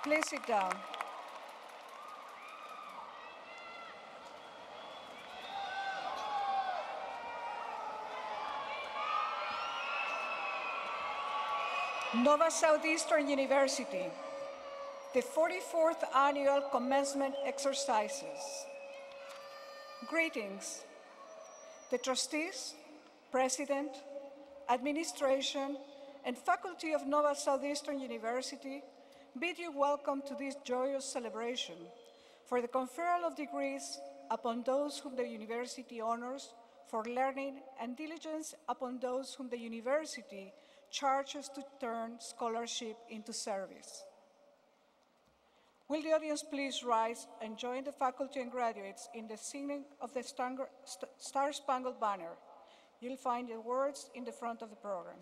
Please sit down. Nova Southeastern University, the 44th Annual Commencement Exercises. Greetings. The trustees, president, administration, and faculty of Nova Southeastern University bid you welcome to this joyous celebration for the conferral of degrees upon those whom the university honors for learning and diligence upon those whom the university charges to turn scholarship into service. Will the audience please rise and join the faculty and graduates in the singing of the Star-Spangled Banner? You'll find the words in the front of the program.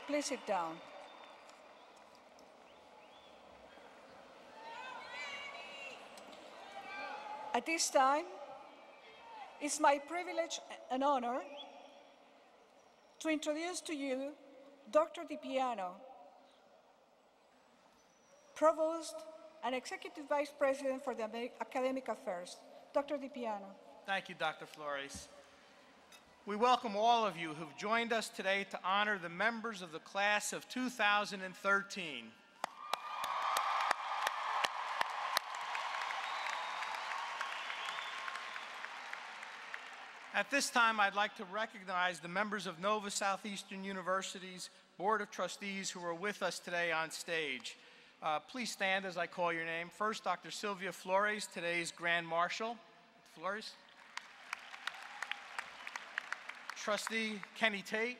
Please sit down. At this time, it's my privilege and honor to introduce to you Dr. DiPiano, Provost and Executive Vice President for the Academic Affairs. Dr. DiPiano. Thank you, Dr. Flores. We welcome all of you who've joined us today to honor the members of the class of 2013. At this time, I'd like to recognize the members of Nova Southeastern University's Board of Trustees who are with us today on stage. Please stand as I call your name. First, Dr. Sylvia Flores, today's Grand Marshal. Flores. Trustee Kenny Tate,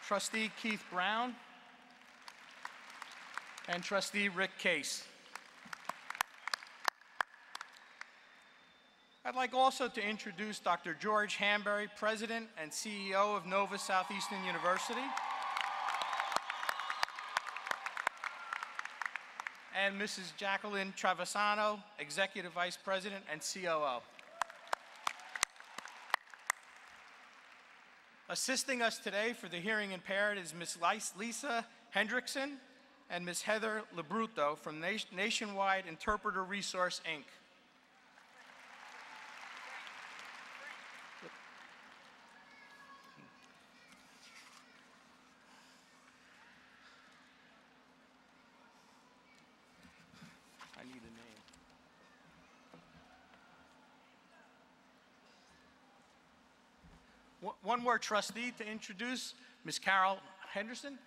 Trustee Keith Brown, and Trustee Rick Case. I'd like also to introduce Dr. George Hamberry, President and CEO of Nova Southeastern University, and Mrs. Jacqueline Travisano, Executive Vice President and COO. Assisting us today for the hearing impaired is Ms. Lisa Hendrickson and Ms. Heather Labruto from Nationwide Interpreter Resource, Inc. I need a name. One more trustee to introduce, Ms. Carol Henderson.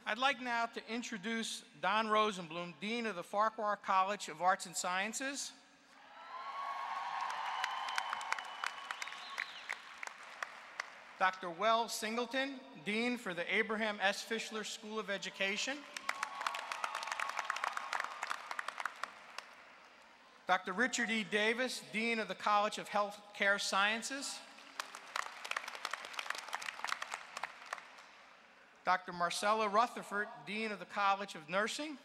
I'd like now to introduce Don Rosenblum, Dean of the Farquhar College of Arts and Sciences. Dr. Wells Singleton, Dean for the Abraham S. Fischler School of Education. Dr. Richard E. Davis, Dean of the College of Healthcare Sciences. Dr. Marcella Rutherford, Dean of the College of Nursing.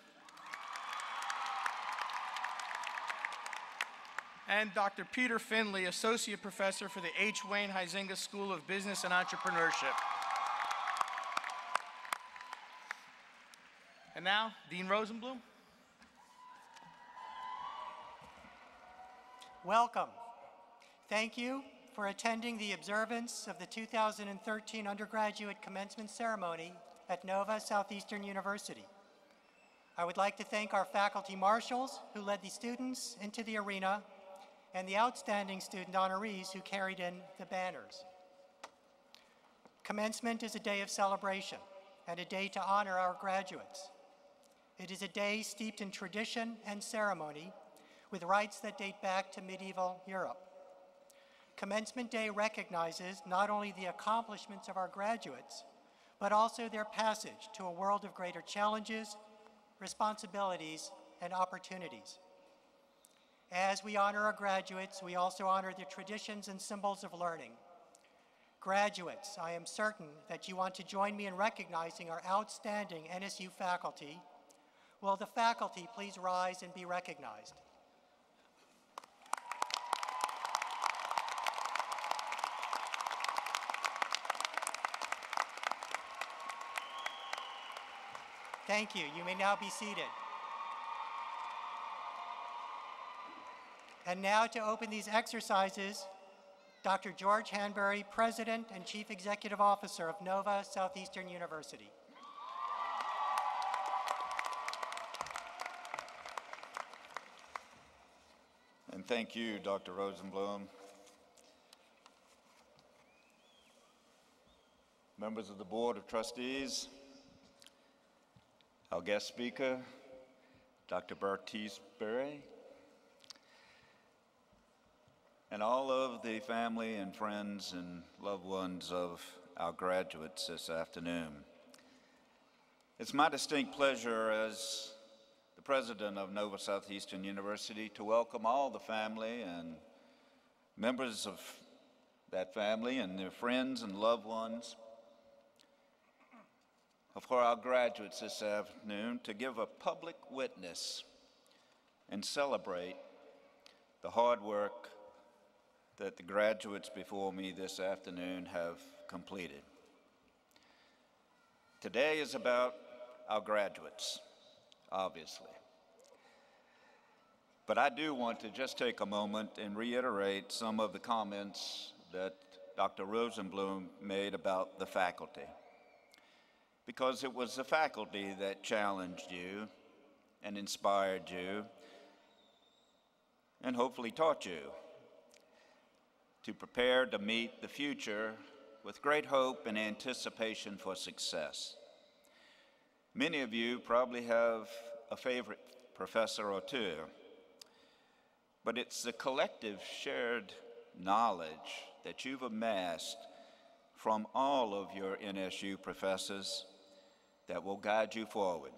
And Dr. Peter Finley, Associate Professor for the H. Wayne Huizenga School of Business and Entrepreneurship. And now, Dean Rosenblum. Welcome. Thank you for attending the observance of the 2013 undergraduate commencement ceremony at Nova Southeastern University. I would like to thank our faculty marshals who led the students into the arena and the outstanding student honorees who carried in the banners. Commencement is a day of celebration and a day to honor our graduates. It is a day steeped in tradition and ceremony with rites that date back to medieval Europe. Commencement Day recognizes not only the accomplishments of our graduates, but also their passage to a world of greater challenges, responsibilities, and opportunities. As we honor our graduates, we also honor the traditions and symbols of learning. Graduates, I am certain that you want to join me in recognizing our outstanding NSU faculty. Will the faculty please rise and be recognized? Thank you. You may now be seated. And now to open these exercises, Dr. George Hanbury, President and Chief Executive Officer of Nova Southeastern University. And thank you, Dr. Rosenblum. Members of the Board of Trustees, our guest speaker, Dr. Bertice Berry, and all of the family and friends and loved ones of our graduates this afternoon. It's my distinct pleasure as the president of Nova Southeastern University to welcome all the family and members of that family and their friends and loved ones for our graduates this afternoon to give a public witness and celebrate the hard work that the graduates before me this afternoon have completed. Today is about our graduates, obviously. But I do want to just take a moment and reiterate some of the comments that Dr. Rosenblum made about the faculty. Because it was the faculty that challenged you and inspired you and hopefully taught you to prepare to meet the future with great hope and anticipation for success. Many of you probably have a favorite professor or two, but it's the collective shared knowledge that you've amassed from all of your NSU professors that will guide you forward.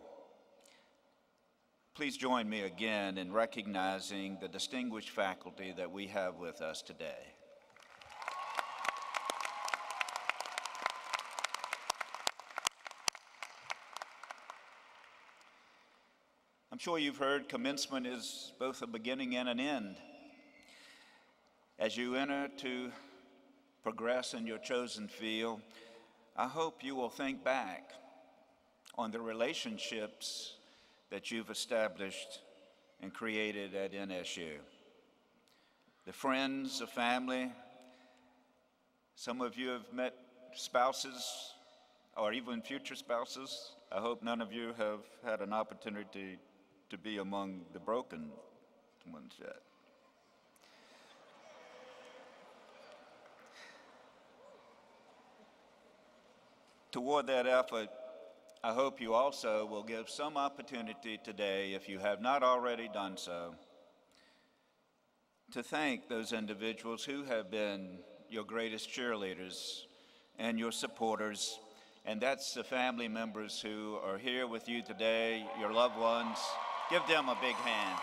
Please join me again in recognizing the distinguished faculty that we have with us today. I'm sure you've heard commencement is both a beginning and an end. As you enter to progress in your chosen field, I hope you will think back on the relationships that you've established and created at NSU. The friends, the family, some of you have met spouses or even future spouses. I hope none of you have had an opportunity to be among the broken ones yet. Toward that effort, I hope you also will give some opportunity today, if you have not already done so, to thank those individuals who have been your greatest cheerleaders and your supporters, and that's the family members who are here with you today, your loved ones. Give them a big hand.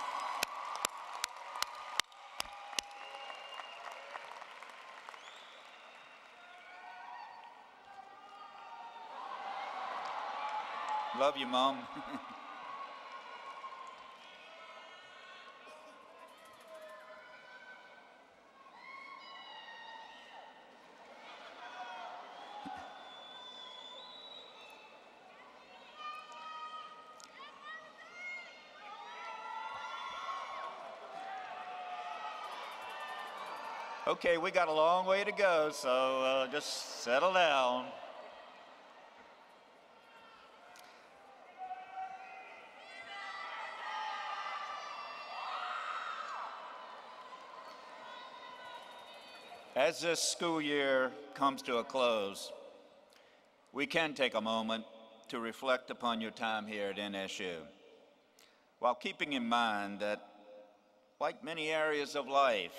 Love you, Mom. Okay, we got a long way to go, so just settle down. As this school year comes to a close, we can take a moment to reflect upon your time here at NSU, while keeping in mind that, like many areas of life,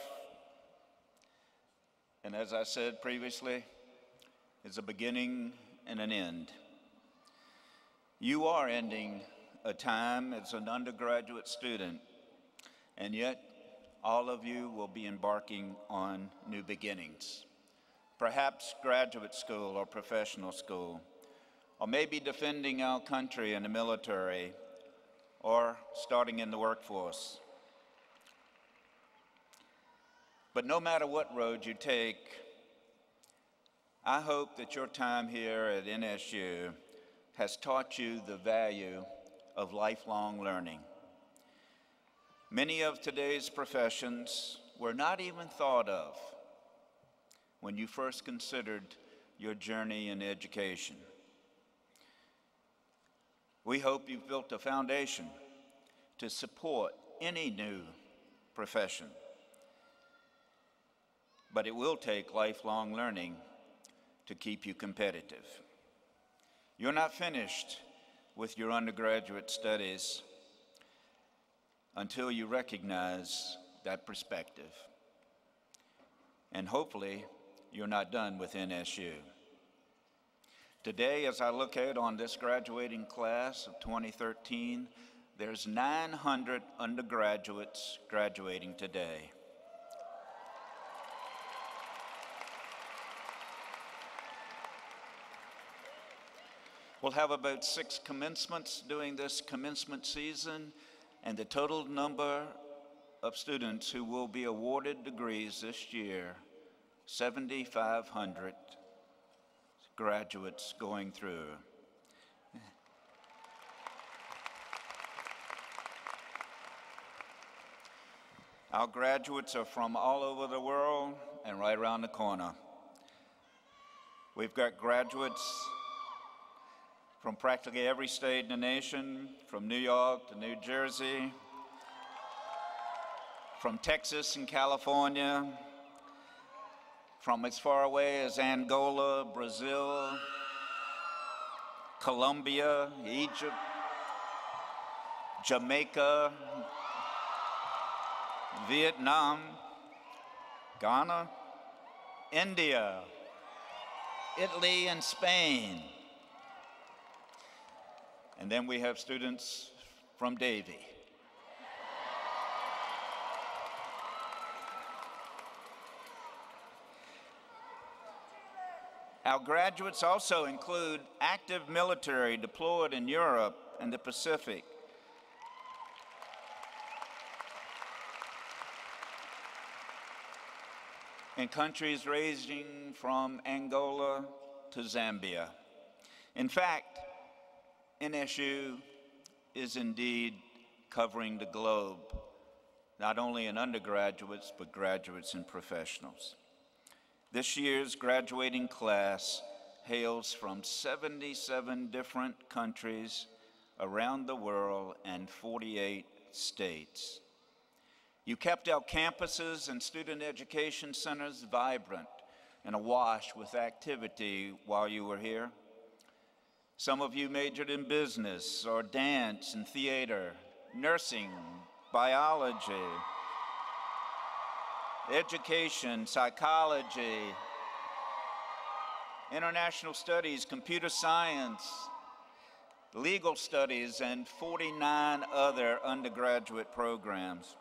and as I said previously, is a beginning and an end. You are ending a time as an undergraduate student, and yet all of you will be embarking on new beginnings. Perhaps graduate school or professional school, or maybe defending our country in the military, or starting in the workforce. But no matter what road you take, I hope that your time here at NSU has taught you the value of lifelong learning. Many of today's professions were not even thought of when you first considered your journey in education. We hope you've built a foundation to support any new profession. But it will take lifelong learning to keep you competitive. You're not finished with your undergraduate studies until you recognize that perspective. And hopefully, you're not done with NSU. Today, as I look out on this graduating class of 2013, there's 900 undergraduates graduating today. We'll have about 6 commencements during this commencement season, and the total number of students who will be awarded degrees this year, 7,500 graduates going through. Our graduates are from all over the world and right around the corner. We've got graduates from practically every state in the nation, from New York to New Jersey, from Texas and California, from as far away as Angola, Brazil, Colombia, Egypt, Jamaica, Vietnam, Ghana, India, Italy, and Spain. And then we have students from Davie. Our graduates also include active military deployed in Europe and the Pacific. In countries ranging from Angola to Zambia. In fact, NSU is indeed covering the globe, not only in undergraduates, but graduates and professionals. This year's graduating class hails from 77 different countries around the world and 48 states. You kept our campuses and student education centers vibrant and awash with activity while you were here. Some of you majored in business or dance and theater, nursing, biology, education, psychology, international studies, computer science, legal studies, and 49 other undergraduate programs.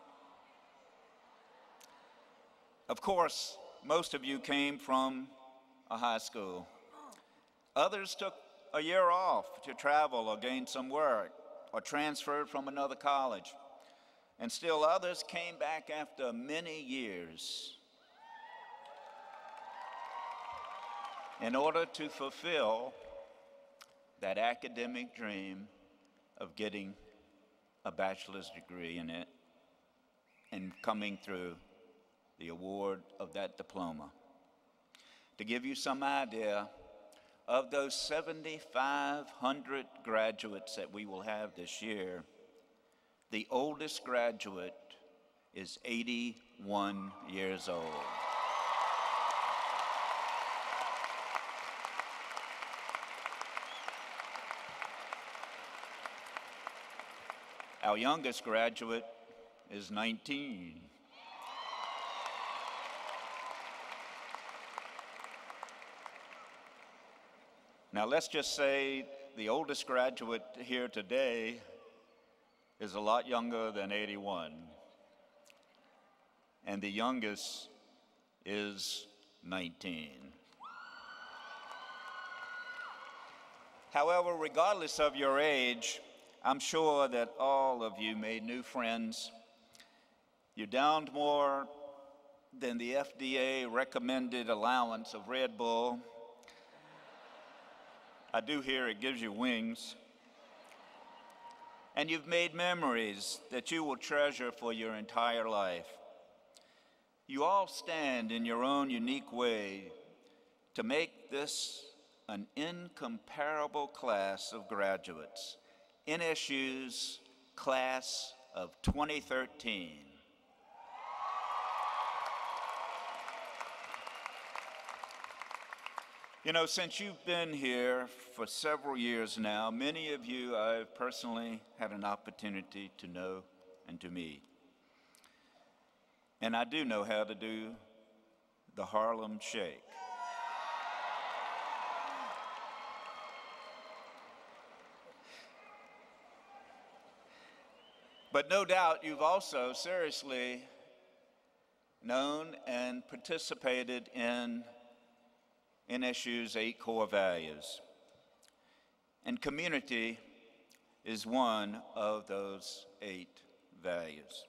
Of course, most of you came from a high school. Others took a year off to travel or gain some work or transferred from another college. And still others came back after many years in order to fulfill that academic dream of getting a bachelor's degree in it and coming through the award of that diploma. To give you some idea, of those 7,500 graduates that we will have this year, the oldest graduate is 81 years old. Our youngest graduate is 19. Now let's just say the oldest graduate here today is a lot younger than 81, and the youngest is 19. However, regardless of your age, I'm sure that all of you made new friends. You downed more than the FDA recommended allowance of Red Bull. I do hear it gives you wings. And you've made memories that you will treasure for your entire life. You all stand in your own unique way to make this an incomparable class of graduates, NSU's class of 2013. You know, since you've been here for several years now, many of you I've personally had an opportunity to know and to meet. And I do know how to do the Harlem Shake. But no doubt you've also seriously known and participated in NSU's 8 core values. And community is one of those 8 values.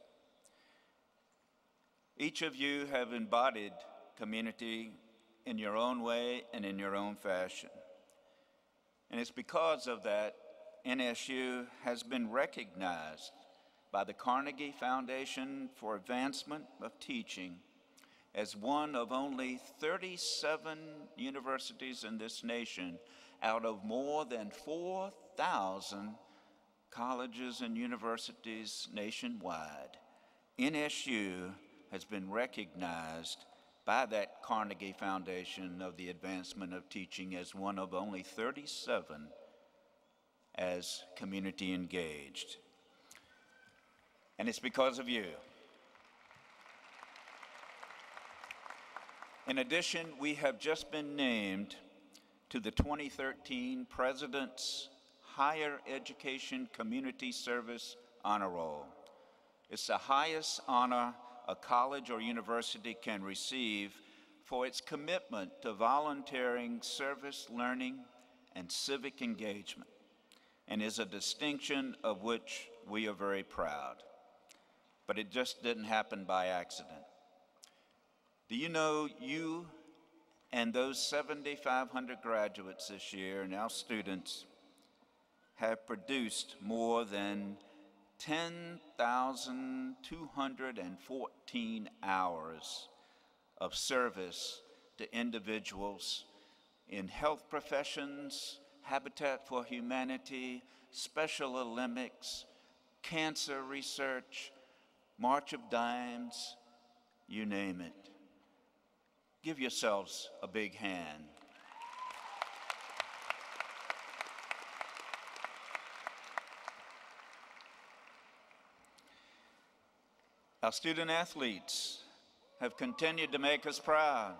Each of you have embodied community in your own way and in your own fashion. And it's because of that NSU has been recognized by the Carnegie Foundation for Advancement of Teaching as one of only 37 universities in this nation out of more than 4,000 colleges and universities nationwide. NSU has been recognized by that Carnegie Foundation of the Advancement of Teaching as one of only 37 as community engaged. And it's because of you. In addition, we have just been named to the 2013 President's Higher Education Community Service Honor Roll. It's the highest honor a college or university can receive for its commitment to volunteering, service, learning, and civic engagement, and is a distinction of which we are very proud. But it just didn't happen by accident. Do you know you and those 7,500 graduates this year, now students, have produced more than 10,214 hours of service to individuals in health professions, Habitat for Humanity, Special Olympics, cancer research, March of Dimes, you name it. Give yourselves a big hand. Our student athletes have continued to make us proud.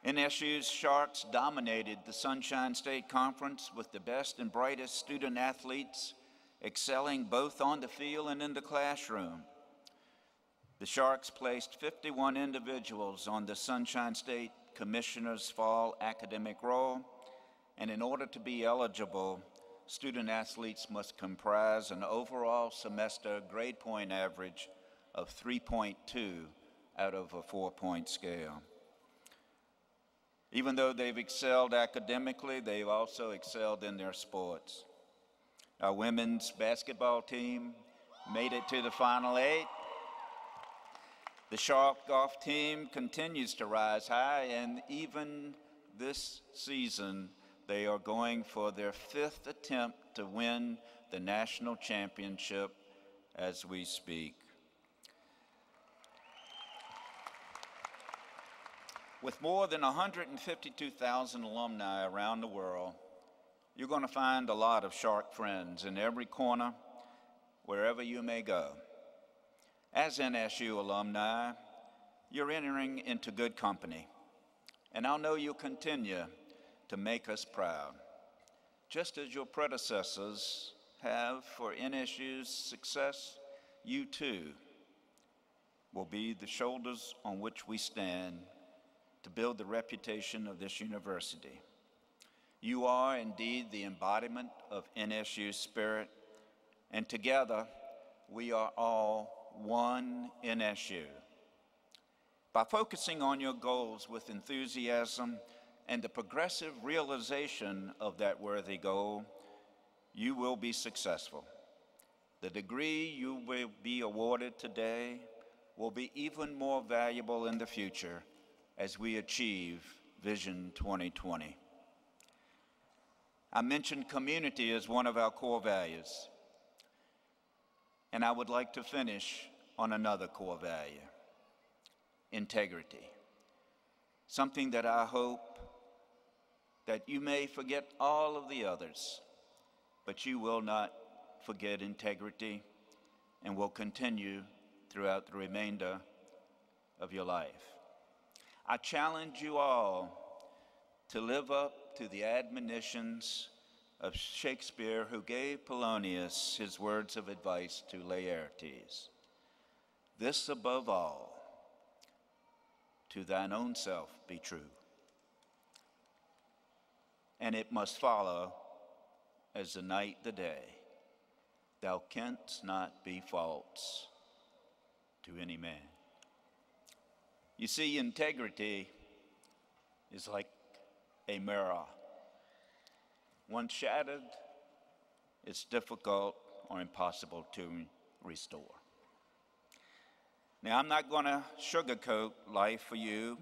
NSU's Sharks dominated the Sunshine State Conference with the best and brightest student athletes excelling both on the field and in the classroom. The Sharks placed 51 individuals on the Sunshine State Commissioner's Fall Academic Roll, and in order to be eligible, student athletes must comprise an overall semester grade point average of 3.2 out of a 4-point scale. Even though they've excelled academically, they've also excelled in their sports. Our women's basketball team made it to the Final Eight. The Shark golf team continues to rise high, and even this season, they are going for their 5th attempt to win the national championship as we speak. With more than 152,000 alumni around the world, you're going to find a lot of Shark friends in every corner, wherever you may go. As NSU alumni, you're entering into good company, and I know you'll continue to make us proud, just as your predecessors have for NSU's success. You too will be the shoulders on which we stand to build the reputation of this university. You are indeed the embodiment of NSU's spirit, and together we are all one NSU. By focusing on your goals with enthusiasm and the progressive realization of that worthy goal, you will be successful. The degree you will be awarded today will be even more valuable in the future as we achieve Vision 2020. I mentioned community as one of our core values, and I would like to finish on another core value: integrity. Something that I hope that you may forget all of the others, but you will not forget integrity and will continue throughout the remainder of your life. I challenge you all to live up to the admonitions of Shakespeare, who gave Polonius his words of advice to Laertes. This above all, to thine own self be true, and it must follow as the night the day. Thou canst not be false to any man. You see, integrity is like a mirror. Once shattered, it's difficult or impossible to restore. Now, I'm not going to sugarcoat life for you.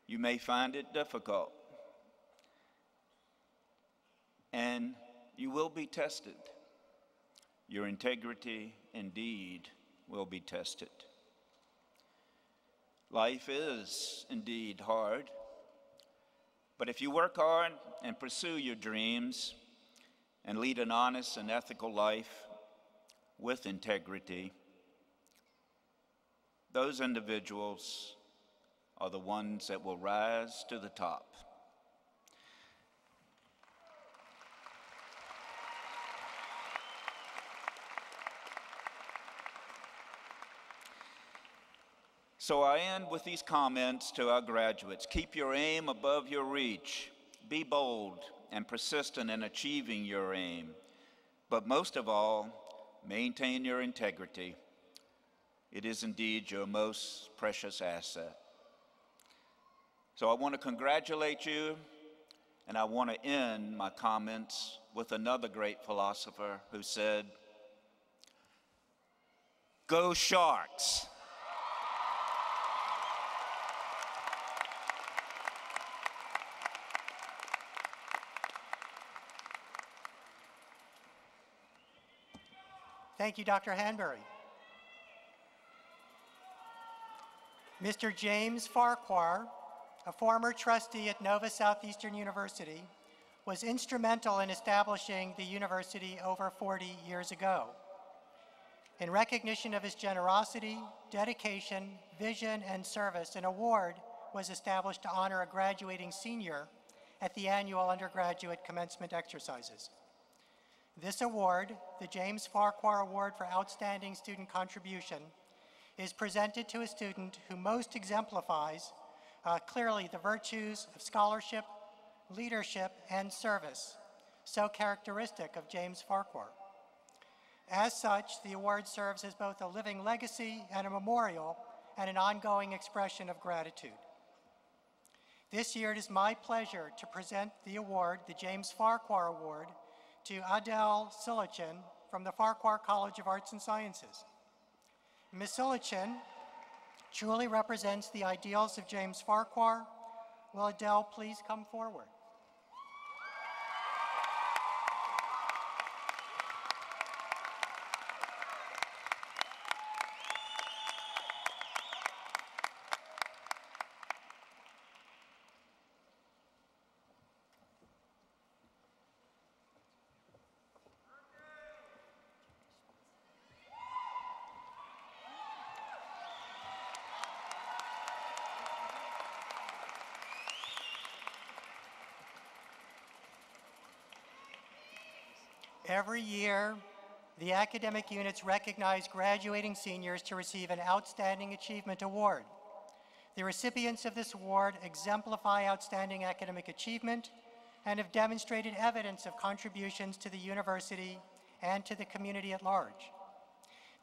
You may find it difficult, and you will be tested. Your integrity, indeed, will be tested. Life is indeed hard, but if you work hard and pursue your dreams and lead an honest and ethical life with integrity, those individuals are the ones that will rise to the top. So I end with these comments to our graduates. Keep your aim above your reach. Be bold and persistent in achieving your aim. But most of all, maintain your integrity. It is indeed your most precious asset. So I want to congratulate you, and I want to end my comments with another great philosopher who said, "Go Sharks!" Thank you, Dr. Hanbury. Mr. James Farquhar, a former trustee at Nova Southeastern University, was instrumental in establishing the university over 40 years ago. In recognition of his generosity, dedication, vision, and service, an award was established to honor a graduating senior at the annual undergraduate commencement exercises. This award, the James Farquhar Award for Outstanding Student Contribution, is presented to a student who most exemplifies clearly the virtues of scholarship, leadership, and service, so characteristic of James Farquhar. As such, the award serves as both a living legacy and a memorial and an ongoing expression of gratitude. This year, it is my pleasure to present the award, the James Farquhar Award, to Adele Silichin from the Farquhar College of Arts and Sciences. Ms. Silichin truly represents the ideals of James Farquhar. Will Adele please come forward? Every year, the academic units recognize graduating seniors to receive an Outstanding Achievement Award. The recipients of this award exemplify outstanding academic achievement and have demonstrated evidence of contributions to the university and to the community at large.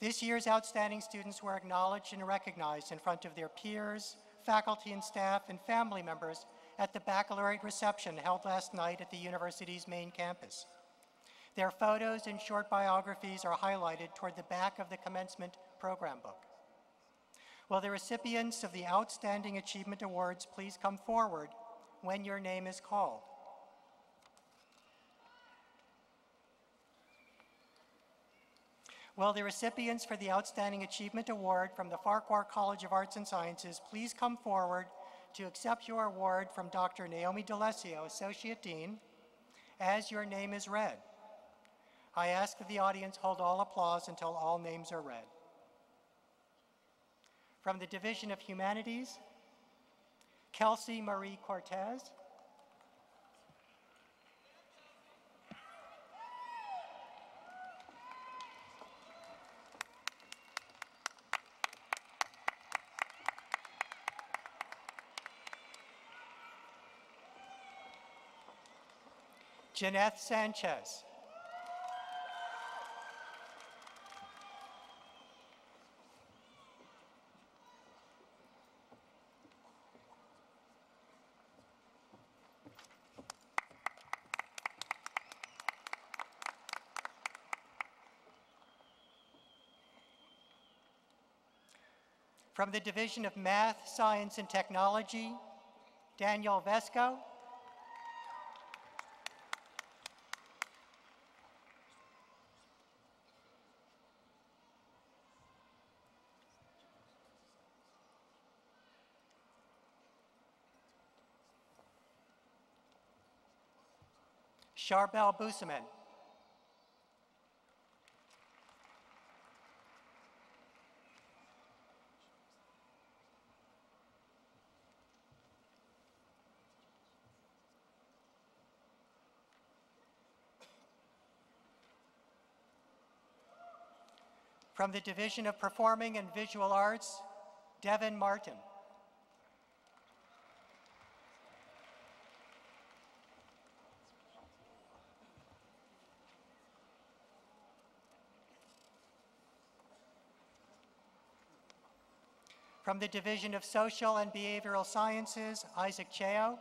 This year's outstanding students were acknowledged and recognized in front of their peers, faculty and staff, and family members at the baccalaureate reception held last night at the university's main campus. Their photos and short biographies are highlighted toward the back of the commencement program book. Will the recipients of the Outstanding Achievement Awards please come forward when your name is called? Will the recipients for the Outstanding Achievement Award from the Farquhar College of Arts and Sciences please come forward to accept your award from Dr. Naomi DeLessio, Associate Dean, as your name is read. I ask that the audience hold all applause until all names are read. From the Division of Humanities, Kelsey Marie Cortez. Jeanette Sanchez. From the Division of Math, Science, and Technology, Daniel Vesco. Charbel Buseman. From the Division of Performing and Visual Arts, Devin Martin. From the Division of Social and Behavioral Sciences, Isaac Cheo.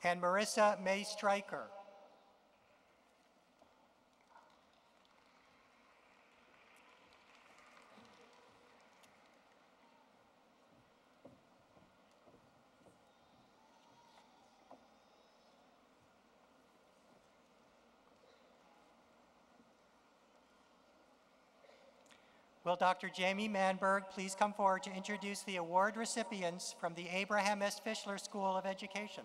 And Marissa May Stryker. Will Dr. Jamie Manberg please come forward to introduce the award recipients from the Abraham S. Fischler School of Education?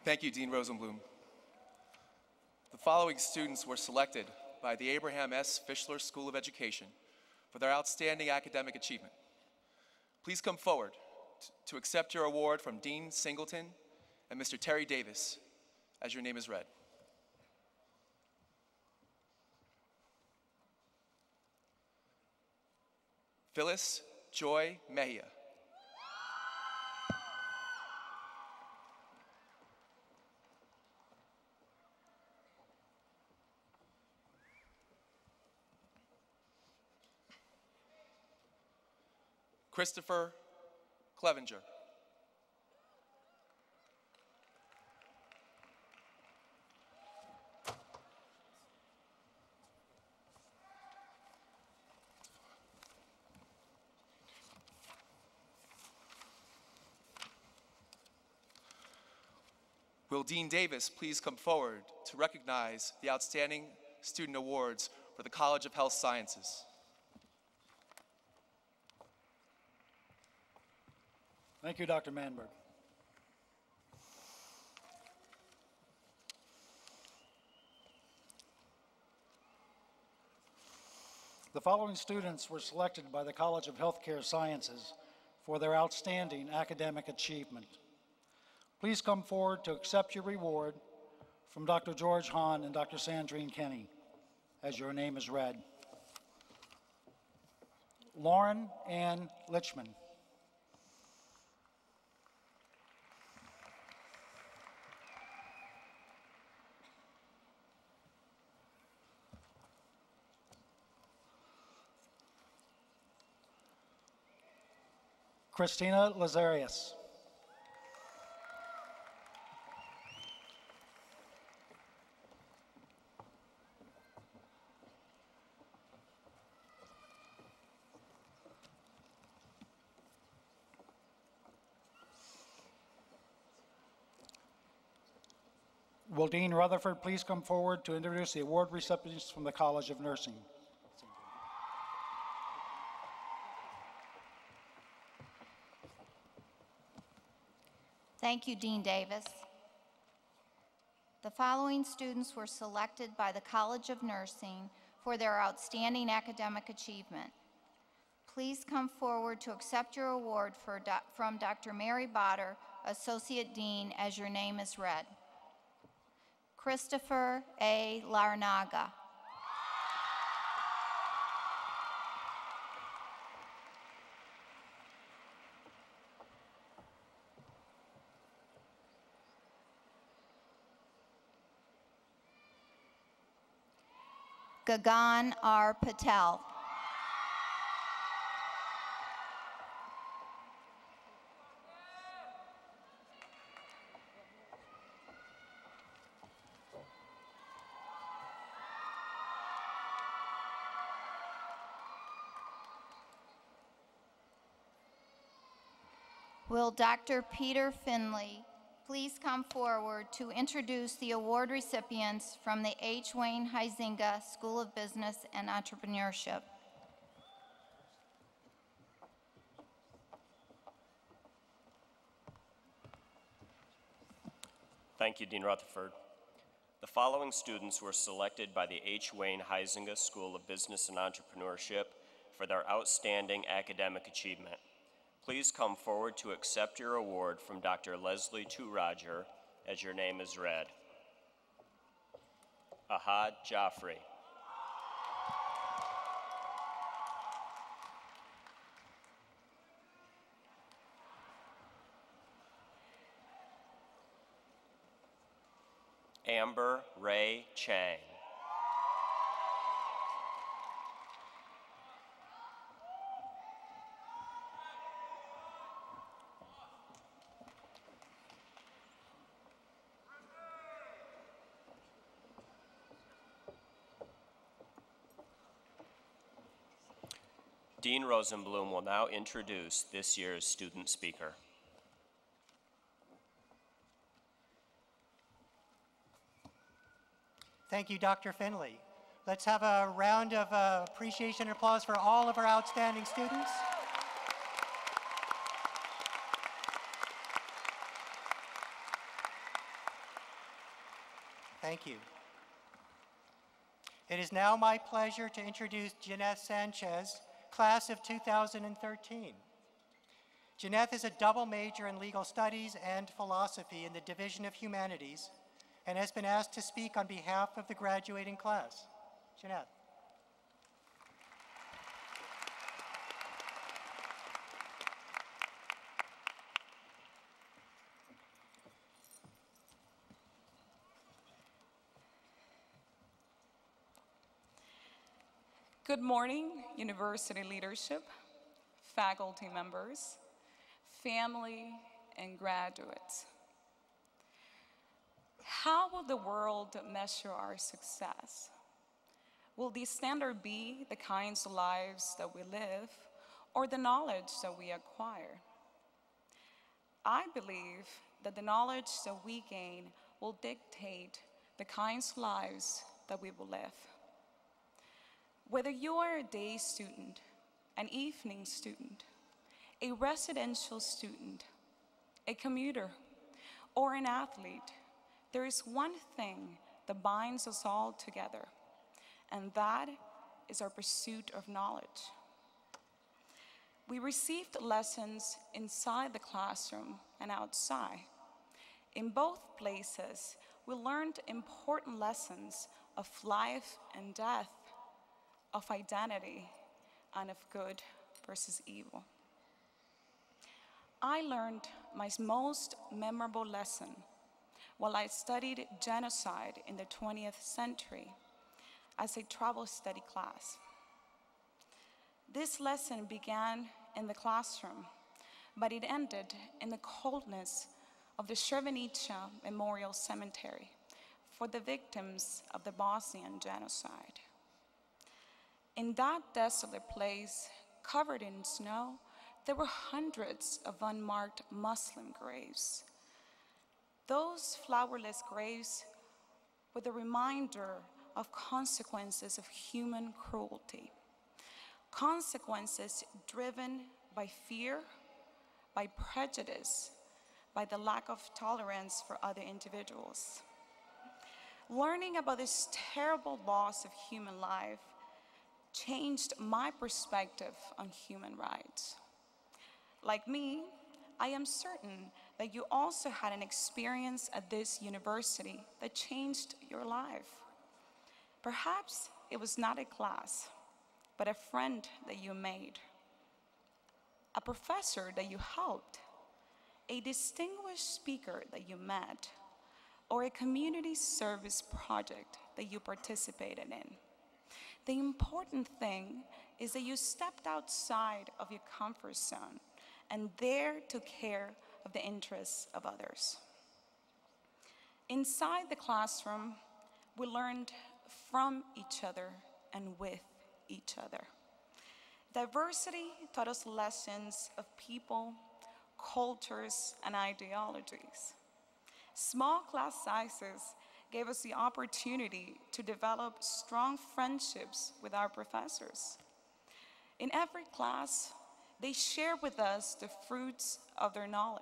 Thank you, Dean Rosenblum. The following students were selected by the Abraham S. Fischler School of Education for their outstanding academic achievement. Please come forward to accept your award from Dean Singleton and Mr. Terry Davis, as your name is read. Phyllis Joy Mejia. Christopher Clevenger. Will Dean Davis please come forward to recognize the outstanding student awards for the College of Health Sciences? Thank you, Dr. Manberg. The following students were selected by the College of Healthcare Sciences for their outstanding academic achievement. Please come forward to accept your reward from Dr. George Hahn and Dr. Sandrine Kenny, as your name is read. Lauren Ann Lichman. Christina Lazarius. Will Dean Rutherford please come forward to introduce the award recipients from the College of Nursing? Thank you, Dean Davis. The following students were selected by the College of Nursing for their outstanding academic achievement. Please come forward to accept your award from Dr. Mary Botter, Associate Dean, as your name is read. Christopher A. Larnaga. Gagan R. Patel. Will Dr. Peter Finley please come forward to introduce the award recipients from the H. Wayne Huizinga School of Business and Entrepreneurship? Thank you, Dean Rutherford. The following students were selected by the H. Wayne Huizinga School of Business and Entrepreneurship for their outstanding academic achievement. Please come forward to accept your award from Dr. Leslie Turoger, as your name is read. Ahad Jaffrey. Amber Ray Chang. Dean Rosenblum will now introduce this year's student speaker. Thank you, Dr. Finley. Let's have a round of appreciation and applause for all of our outstanding students. Thank you. It is now my pleasure to introduce Jeanette Sanchez, class of 2013. Jeanette is a double major in legal studies and philosophy in the Division of Humanities and has been asked to speak on behalf of the graduating class. Jeanette. Good morning, university leadership, faculty members, family, and graduates. How will the world measure our success? Will the standard be the kinds of lives that we live or the knowledge that we acquire? I believe that the knowledge that we gain will dictate the kinds of lives that we will live. Whether you are a day student, an evening student, a residential student, a commuter, or an athlete, there is one thing that binds us all together, and that is our pursuit of knowledge. We received lessons inside the classroom and outside. In both places, we learned important lessons of life and death, of identity, and of good versus evil. I learned my most memorable lesson while I studied genocide in the 20th century as a travel study class. This lesson began in the classroom, but it ended in the coldness of the Srebrenica Memorial Cemetery for the victims of the Bosnian genocide. In that desolate place, covered in snow, there were hundreds of unmarked Muslim graves. Those flowerless graves were the reminder of consequences of human cruelty. Consequences driven by fear, by prejudice, by the lack of tolerance for other individuals. Learning about this terrible loss of human life changed my perspective on human rights. Like me, I am certain that you also had an experience at this university that changed your life. Perhaps it was not a class, but a friend that you made, a professor that you helped, a distinguished speaker that you met, or a community service project that you participated in. The important thing is that you stepped outside of your comfort zone and there took care of the interests of others. Inside the classroom, we learned from each other and with each other. Diversity taught us lessons of people, cultures, and ideologies. Small class sizes gave us the opportunity to develop strong friendships with our professors. In every class, they shared with us the fruits of their knowledge.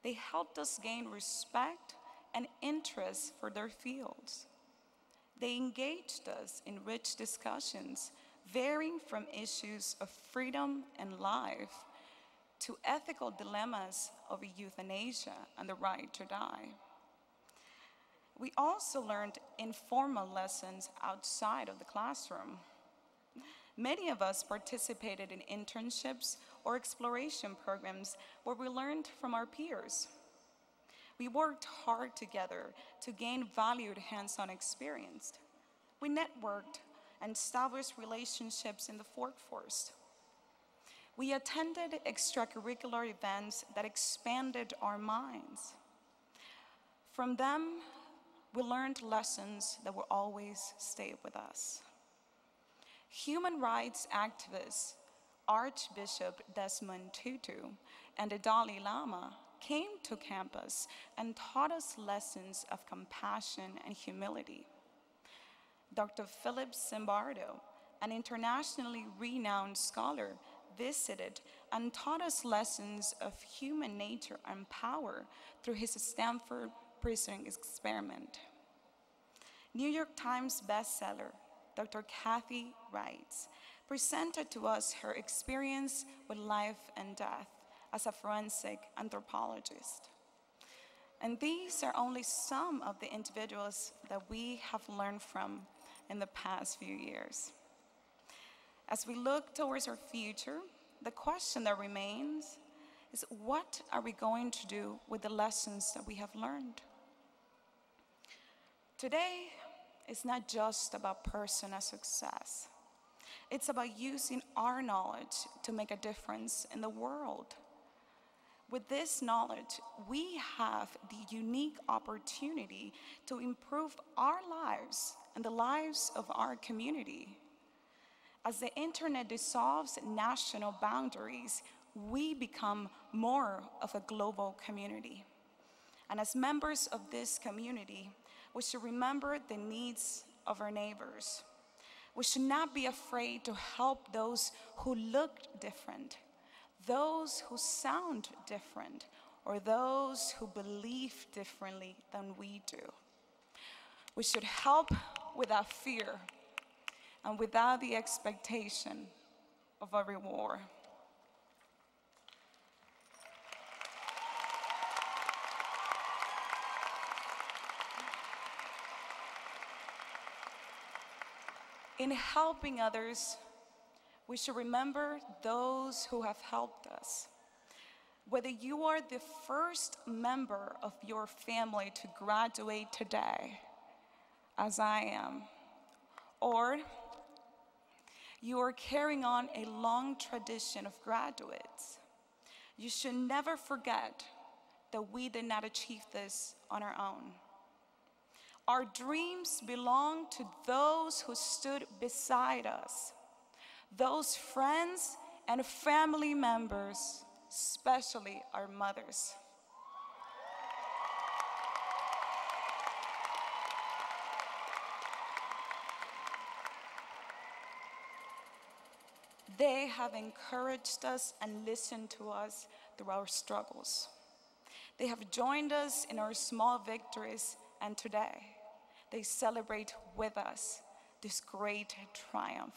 They helped us gain respect and interest for their fields. They engaged us in rich discussions, varying from issues of freedom and life to ethical dilemmas over euthanasia and the right to die. We also learned informal lessons outside of the classroom. Many of us participated in internships or exploration programs where we learned from our peers. We worked hard together to gain valued hands-on experience. We networked and established relationships in the workforce. We attended extracurricular events that expanded our minds. From them, we learned lessons that will always stay with us. Human rights activists Archbishop Desmond Tutu and the Dalai Lama came to campus and taught us lessons of compassion and humility. Dr. Philip Zimbardo, an internationally renowned scholar, visited and taught us lessons of human nature and power through his Stanford prison experiment. New York Times bestseller, Dr. Kathy Wrights, presented to us her experience with life and death as a forensic anthropologist. And these are only some of the individuals that we have learned from in the past few years. As we look towards our future, the question that remains is, what are we going to do with the lessons that we have learned? Today is not just about personal success. It's about using our knowledge to make a difference in the world. With this knowledge, we have the unique opportunity to improve our lives and the lives of our community. As the internet dissolves national boundaries, we become more of a global community. And as members of this community, we should remember the needs of our neighbors. We should not be afraid to help those who look different, those who sound different, or those who believe differently than we do. We should help without fear and without the expectation of a reward. In helping others, we should remember those who have helped us. Whether you are the first member of your family to graduate today, as I am, or you are carrying on a long tradition of graduates, you should never forget that we did not achieve this on our own. Our dreams belong to those who stood beside us, those friends and family members, especially our mothers. They have encouraged us and listened to us through our struggles. They have joined us in our small victories, and today they celebrate with us this great triumph.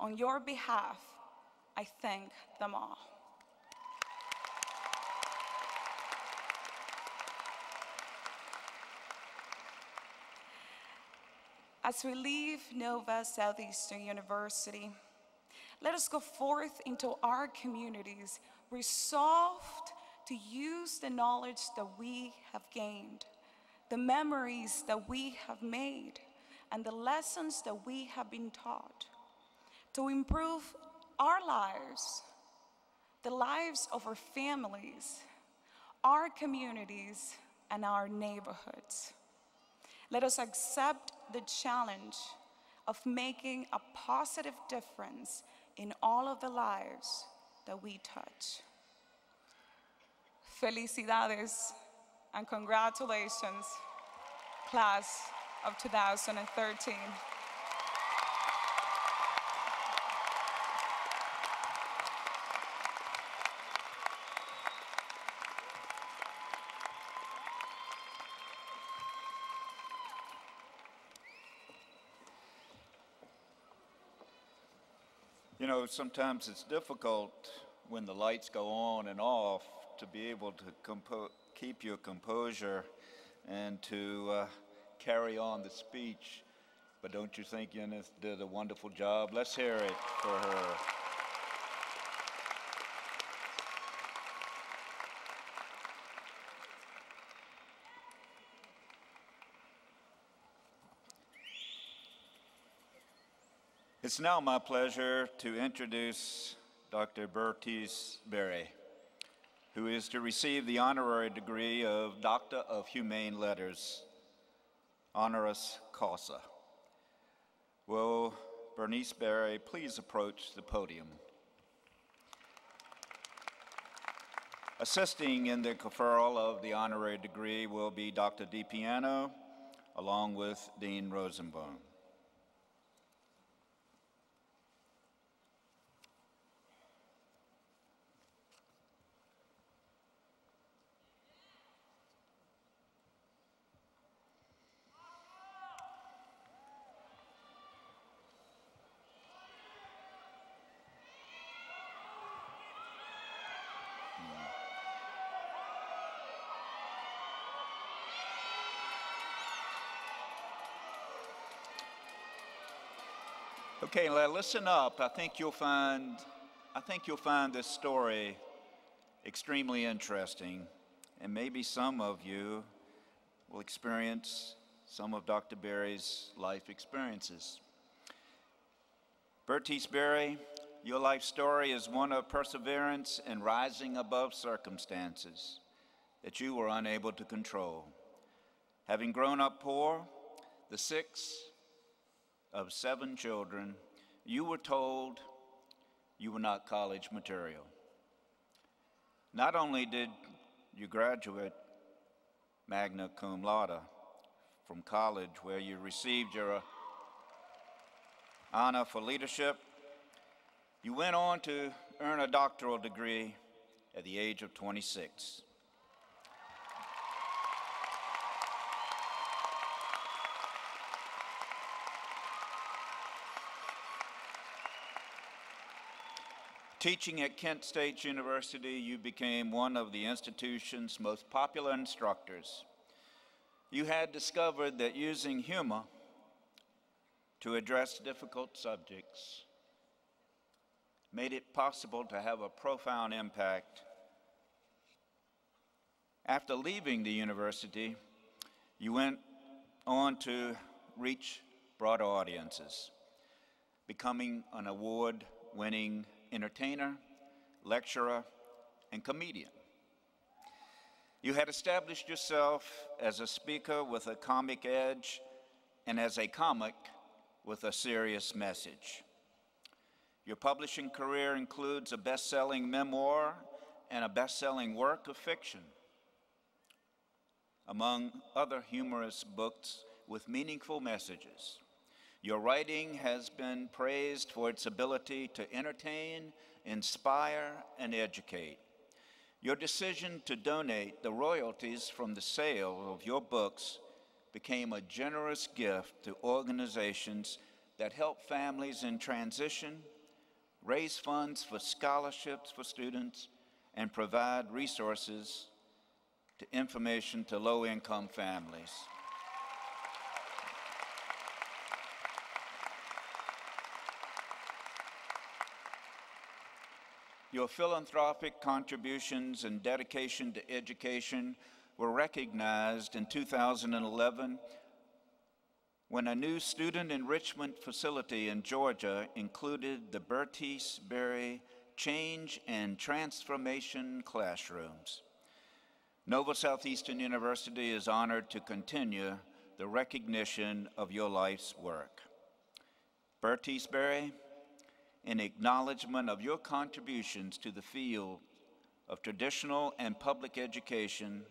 On your behalf, I thank them all. As we leave Nova Southeastern University, let us go forth into our communities, resolved to use the knowledge that we have gained, the memories that we have made, and the lessons that we have been taught, to improve our lives, the lives of our families, our communities, and our neighborhoods. Let us accept the challenge of making a positive difference in all of the lives that we touch. Felicidades and congratulations, class of 2013. You know, sometimes it's difficult when the lights go on and off to be able to keep your composure and to carry on the speech. But don't you think Eunice did a wonderful job? Let's hear it for her. It's now my pleasure to introduce Dr. Bertice Berry, who is to receive the honorary degree of Doctor of Humane Letters, honoris causa. Will Bernice Berry please approach the podium? Assisting in the conferral of the honorary degree will be Dr. DiPiano, along with Dean Rosenbaum. Okay, now listen up. I think you'll find this story extremely interesting, and maybe some of you will experience some of Dr. Berry's life experiences. Bertice Berry, your life story is one of perseverance and rising above circumstances that you were unable to control. Having grown up poor, the sixth of 7 children, you were told you were not college material. Not only did you graduate magna cum laude from college, where you received your honor for leadership, you went on to earn a doctoral degree at the age of 26. Teaching at Kent State University, you became one of the institution's most popular instructors. You had discovered that using humor to address difficult subjects made it possible to have a profound impact. After leaving the university, you went on to reach broader audiences, becoming an award-winning entertainer, lecturer, and comedian. You had established yourself as a speaker with a comic edge and as a comic with a serious message. Your publishing career includes a best-selling memoir and a best-selling work of fiction, among other humorous books with meaningful messages. Your writing has been praised for its ability to entertain, inspire, and educate. Your decision to donate the royalties from the sale of your books became a generous gift to organizations that help families in transition, raise funds for scholarships for students, and provide resources to information to low-income families. Your philanthropic contributions and dedication to education were recognized in 2011 when a new student enrichment facility in Georgia included the Bertice Berry Change and Transformation Classrooms. Nova Southeastern University is honored to continue the recognition of your life's work. Bertice Berry, in acknowledgement of your contributions to the field of traditional and public education,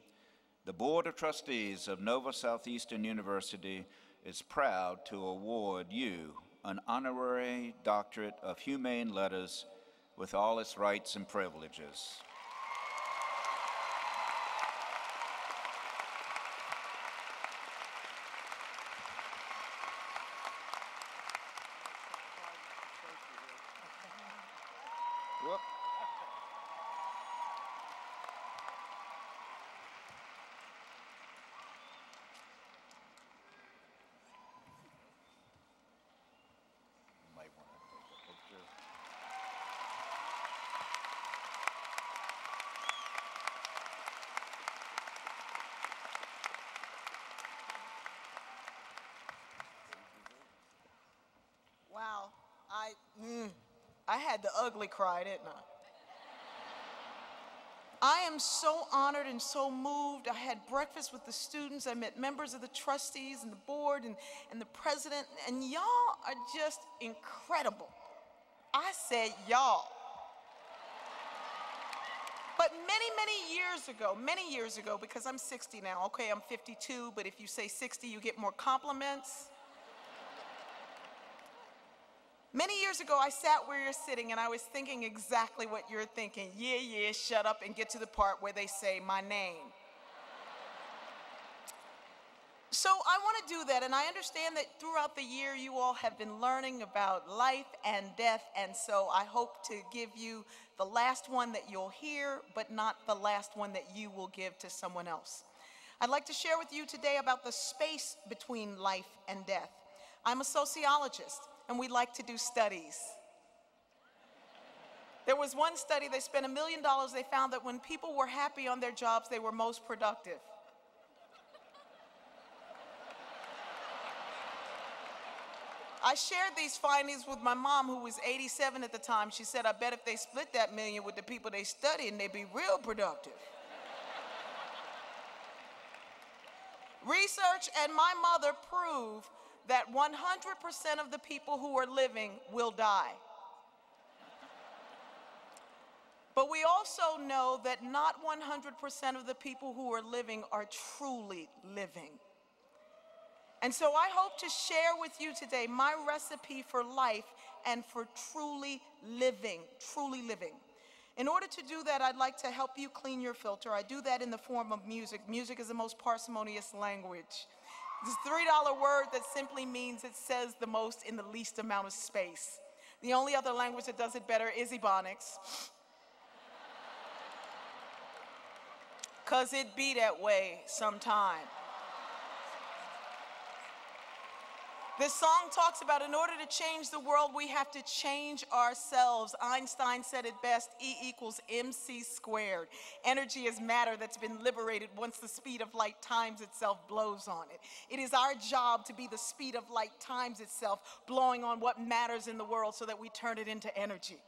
the Board of Trustees of Nova Southeastern University is proud to award you an honorary doctorate of humane letters with all its rights and privileges. Whoop. Might want to take a picture. Wow, I had the ugly cry, didn't I? I am so honored and so moved. I had breakfast with the students. I met members of the trustees and the board and the president, and y'all are just incredible. I said y'all. But many years ago, because I'm 60 now, okay, I'm 52, but if you say 60, you get more compliments. Many years ago, I sat where you're sitting and I was thinking exactly what you're thinking. Yeah, shut up and get to the part where they say my name. So I want to do that, and I understand that throughout the year you all have been learning about life and death, and so I hope to give you the last one that you'll hear, but not the last one that you will give to someone else. I'd like to share with you today about the space between life and death. I'm a sociologist. and we like to do studies. There was one study, they spent $1 million, they found that when people were happy on their jobs, they were most productive. I shared these findings with my mom, who was 87 at the time. She said, I bet if they split that million with the people they studying, they'd be real productive. Research and my mother prove that 100% of the people who are living will die. But we also know that not 100% of the people who are living are truly living. And so I hope to share with you today my recipe for life and for truly living, truly living. In order to do that, I'd like to help you clean your filter. I do that in the form of music. Music is the most parsimonious language. It's a $3 word that simply means it says the most in the least amount of space. The only other language that does it better is Ebonics. 'Cause it be that way sometime. This song talks about in order to change the world, we have to change ourselves. Einstein said it best, E = mc squared. Energy is matter that's been liberated once the speed of light times itself blows on it. It is our job to be the speed of light times itself, blowing on what matters in the world so that we turn it into energy.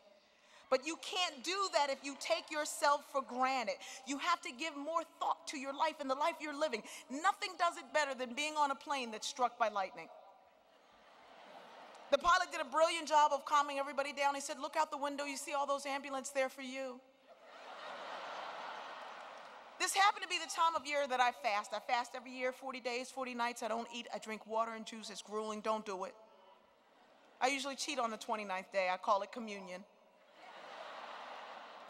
But you can't do that if you take yourself for granted. You have to give more thought to your life and the life you're living. Nothing does it better than being on a plane that's struck by lightning. The pilot did a brilliant job of calming everybody down. He said, look out the window, you see all those ambulances there for you. This happened to be the time of year that I fast. I fast every year, 40 days, 40 nights. I don't eat, I drink water and juice. It's grueling, don't do it. I usually cheat on the 29th day. I call it communion.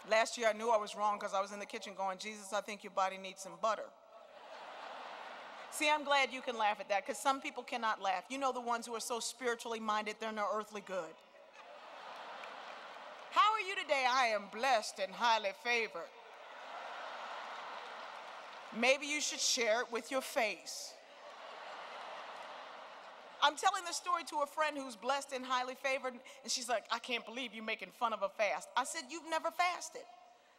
Last year I knew I was wrong because I was in the kitchen going, Jesus, I think your body needs some butter. See, I'm glad you can laugh at that because some people cannot laugh. You know the ones who are so spiritually minded, they're no earthly good. How are you today? I am blessed and highly favored. Maybe you should share it with your face. I'm telling this story to a friend who's blessed and highly favored, and she's like, I can't believe you're making fun of a fast. I said, you've never fasted.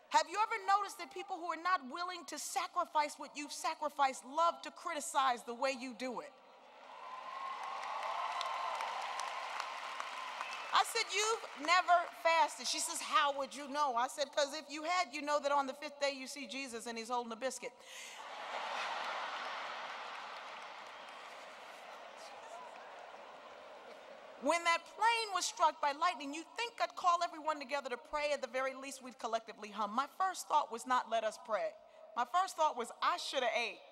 Have you ever noticed that people who are not willing to sacrifice what you've sacrificed love to criticize the way you do it? I said, you've never fasted. She says, how would you know? I said, because if you had, you know that on the 5th day you see Jesus and he's holding a biscuit. When that plane was struck by lightning, you'd think I'd call everyone together to pray. At the very least, we'd collectively hum. My first thought was not let us pray. My first thought was I should have ate.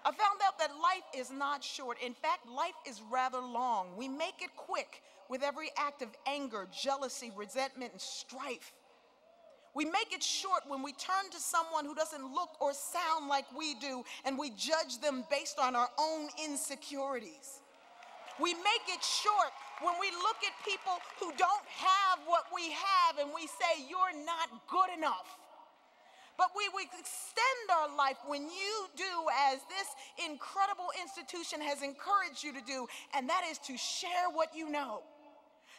I found out that life is not short. In fact, life is rather long. We make it quick with every act of anger, jealousy, resentment, and strife. We make it short when we turn to someone who doesn't look or sound like we do, and we judge them based on our own insecurities. We make it short when we look at people who don't have what we have and we say, you're not good enough. But we extend our life when you do as this incredible institution has encouraged you to do, and that is to share what you know.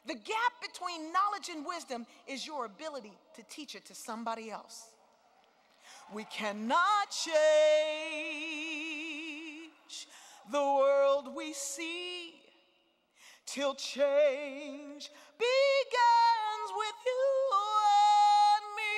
The gap between knowledge and wisdom is your ability to teach it to somebody else. We cannot change the world we see till change begins with you and me.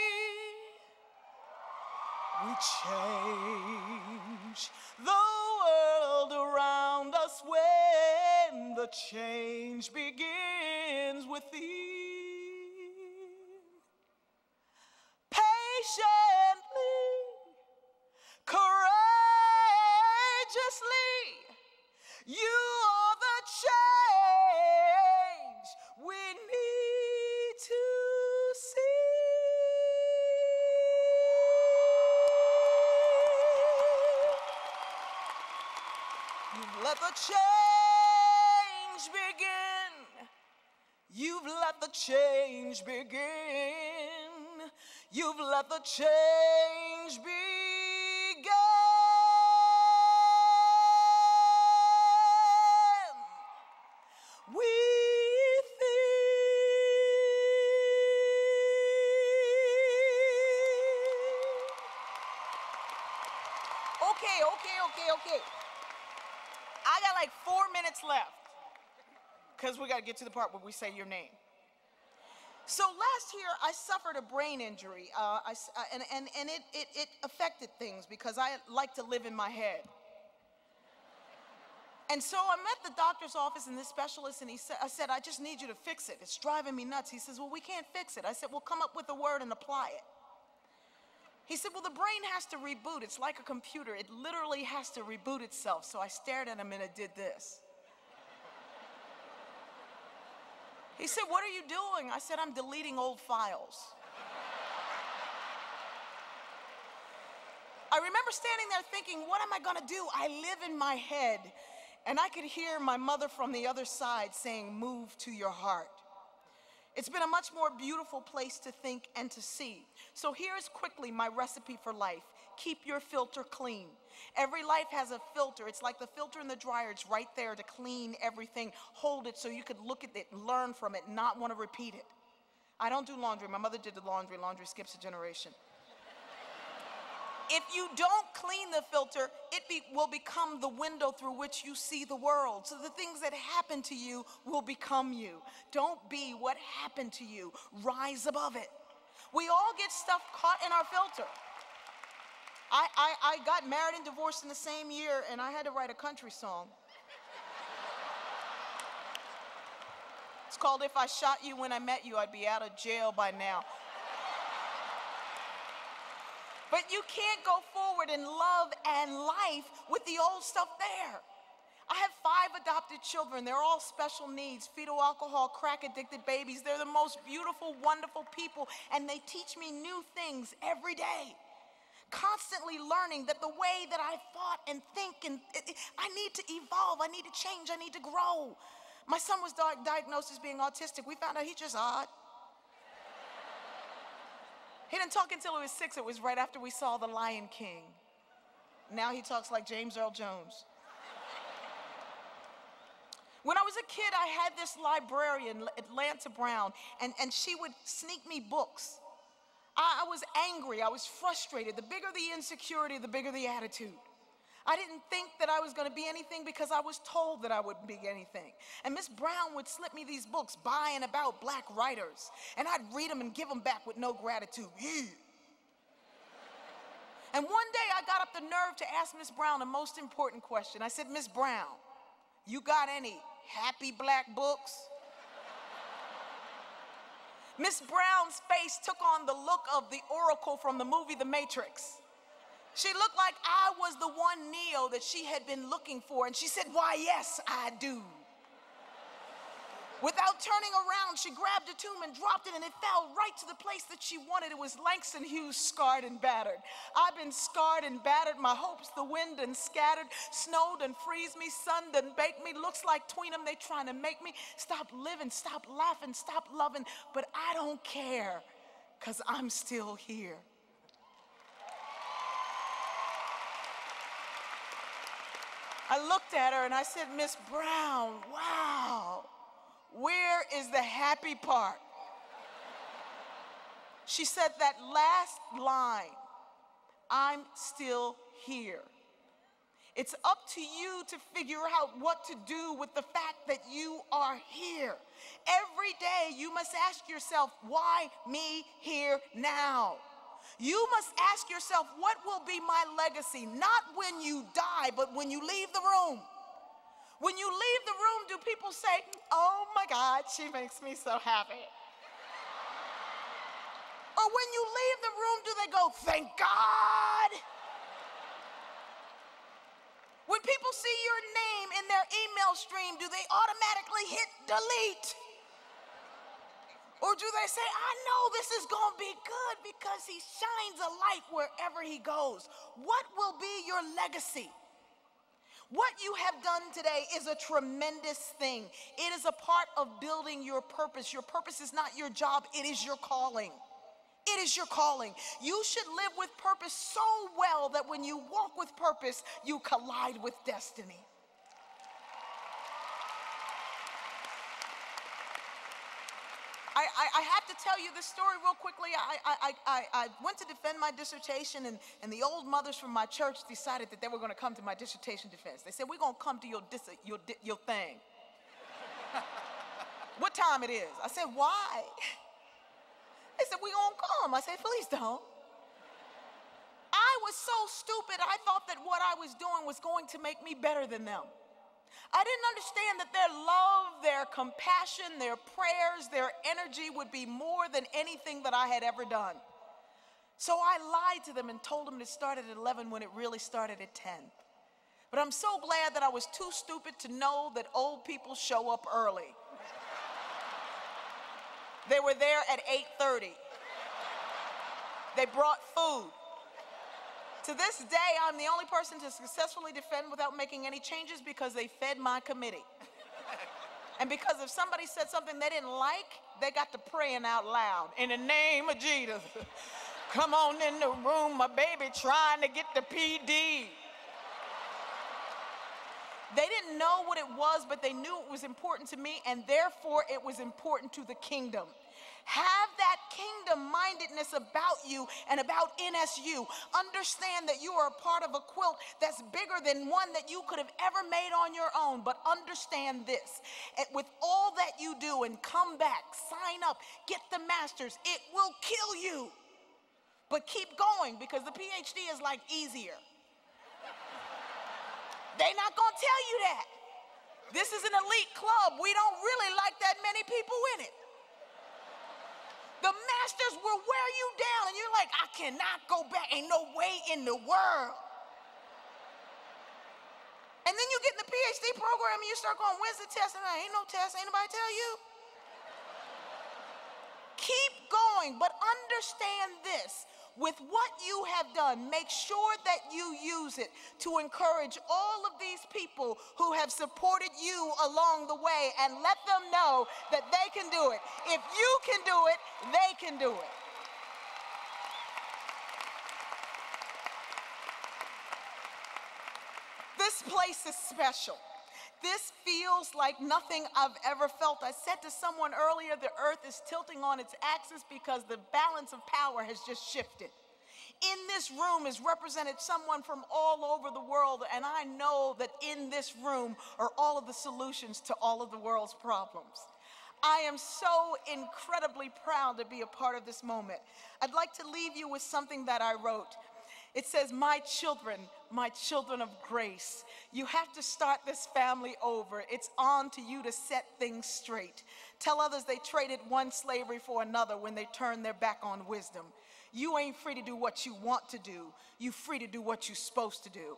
We change the world around us when the change begins within. Patiently, courageously, you are the change we need to see. You've let the change begin. You've let the change begin. You've let the change begin. Okay. I got like 4 minutes left because we got to get to the part where we say your name. So last year, I suffered a brain injury, and it affected things because I like to live in my head. And so I'm at the doctor's office and this specialist, and I said, I just need you to fix it. It's driving me nuts. He says, well, we can't fix it. I said, well, come up with a word and apply it. He said, well, the brain has to reboot. It's like a computer. It literally has to reboot itself. So I stared at him and I did this. He said, what are you doing? I said, I'm deleting old files. I remember standing there thinking, what am I gonna do? I live in my head. And I could hear my mother from the other side saying, move to your heart. It's been a much more beautiful place to think and to see. So here's quickly my recipe for life. Keep your filter clean. Every life has a filter. It's like the filter in the dryer. It's right there to clean everything. Hold it so you could look at it, learn from it, not want to repeat it. I don't do laundry. My mother did the laundry. Laundry skips a generation. If you don't clean the filter, it will become the window through which you see the world. So the things that happen to you will become you. Don't be what happened to you. Rise above it. We all get stuff caught in our filter. I got married and divorced in the same year, and I had to write a country song. It's called If I Shot You When I Met You, I'd Be Out of Jail by Now. But you can't go forward in love and life with the old stuff there. I have 5 adopted children. They're all special needs, fetal alcohol, crack-addicted babies. They're the most beautiful, wonderful people, and they teach me new things every day. Constantly learning that the way that I thought and think, I need to evolve, I need to change, I need to grow. My son was diagnosed as being autistic. We found out he's just odd. He didn't talk until he was 6. It was right after we saw The Lion King. Now he talks like James Earl Jones. When I was a kid, I had this librarian, Atlanta Brown, and she would sneak me books. I was angry, I was frustrated. The bigger the insecurity, the bigger the attitude. I didn't think that I was going to be anything because I was told that I wouldn't be anything. And Miss Brown would slip me these books by and about black writers, and I'd read them and give them back with no gratitude. And one day I got up the nerve to ask Miss Brown the most important question. I said, Miss Brown, you got any happy black books? Miss Brown's face took on the look of the Oracle from the movie The Matrix. She looked like I was the one Neo that she had been looking for, and she said, why, yes, I do. Without turning around, she grabbed a tomb and dropped it, and it fell right to the place that she wanted. It was Langston Hughes, scarred and battered. I've been scarred and battered, my hopes the wind and scattered, snowed and freeze me, sunned and baked me. Looks like tween them, they trying to make me stop living, stop laughing, stop loving, but I don't care, because I'm still here. I looked at her and I said, Miss Brown, wow, where is the happy part? She said that last line, I'm still here. It's up to you to figure out what to do with the fact that you are here. Every day you must ask yourself, why me here now? You must ask yourself, what will be my legacy? Not when you die, but when you leave the room. When you leave the room, do people say, oh my God, she makes me so happy? Or when you leave the room, do they go, thank God? When people see your name in their email stream, do they automatically hit delete? Or do they say, I know this is going to be good because he shines a light wherever he goes? What will be your legacy? What you have done today is a tremendous thing. It is a part of building your purpose. Your purpose is not your job, it is your calling. It is your calling. You should live with purpose so well that when you walk with purpose, you collide with destiny. I have to tell you this story real quickly. I went to defend my dissertation, and the old mothers from my church decided that they were going to come to my dissertation defense. They said, we're going to come to your thing. What time it is? I said, why? They said, we're going to come. I said, please don't. I was so stupid, I thought that what I was doing was going to make me better than them. I didn't understand that their love, their compassion, their prayers, their energy would be more than anything that I had ever done. So I lied to them and told them it started at 11 when it really started at 10. But I'm so glad that I was too stupid to know that old people show up early. They were there at 8:30. They brought food. To this day, I'm the only person to successfully defend without making any changes because they fed my committee. And because if somebody said something they didn't like, they got to praying out loud. In the name of Jesus, come on in the room, my baby trying to get the PD. They didn't know what it was, but they knew it was important to me, and therefore it was important to the kingdom. Have that kingdom-mindedness about you and about NSU. Understand that you are a part of a quilt that's bigger than one that you could have ever made on your own. But understand this, with all that you do and come back, sign up, get the master's, it will kill you. But keep going because the PhD is like easier. They're not going to tell you that. This is an elite club. We don't really like that many people in it. The masters will wear you down and you're like, I cannot go back. Ain't no way in the world. And then you get in the PhD program and you start going, when's the test? And there ain't no test. Ain't nobody tell you? Keep going, but understand this. With what you have done, make sure that you use it to encourage all of these people who have supported you along the way and let them know that they can do it. If you can do it, they can do it. This place is special. This feels like nothing I've ever felt. I said to someone earlier, the earth is tilting on its axis because the balance of power has just shifted. In this room is represented someone from all over the world, and I know that in this room are all of the solutions to all of the world's problems. I am so incredibly proud to be a part of this moment. I'd like to leave you with something that I wrote. It says, my children of grace, you have to start this family over. It's on to you to set things straight. Tell others they traded one slavery for another when they turned their back on wisdom. You ain't free to do what you want to do. You free to do what you're supposed to do.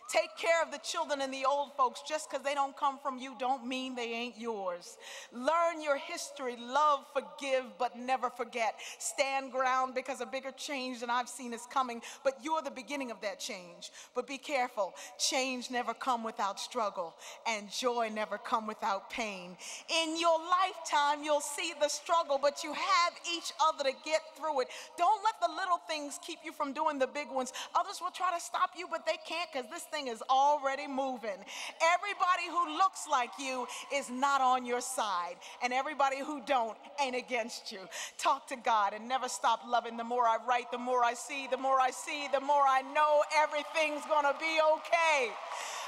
Take care of the children and the old folks. Just because they don't come from you don't mean they ain't yours. Learn your history. Love, forgive, but never forget. Stand ground because a bigger change than I've seen is coming, but you're the beginning of that change. But be careful. Change never come without struggle, and joy never come without pain. In your lifetime, you'll see the struggle, but you have each other to get through it. Don't let the little things keep you from doing the big ones. Others will try to stop you, but they can't because this thing is already moving. Everybody who looks like you is not on your side, and everybody who don't ain't against you. Talk to God and never stop loving. The more I write, the more I see, the more I see, the more I know everything's gonna be okay.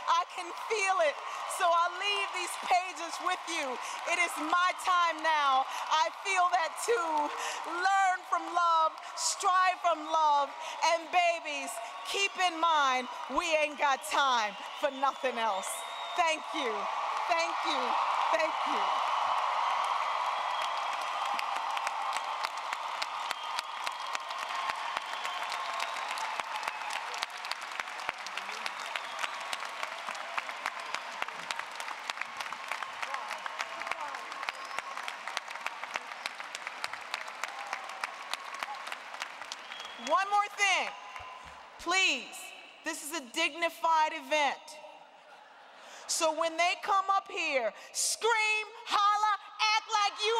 I can feel it. So I'll leave these pages with you. It is my time now. I feel that too. Learn from love, strive from love, and babies, keep in mind, we ain't got time for nothing else. Thank you, thank you, thank you. One more thing, please, this is a dignified event. So when they come up here, scream, holler, act like you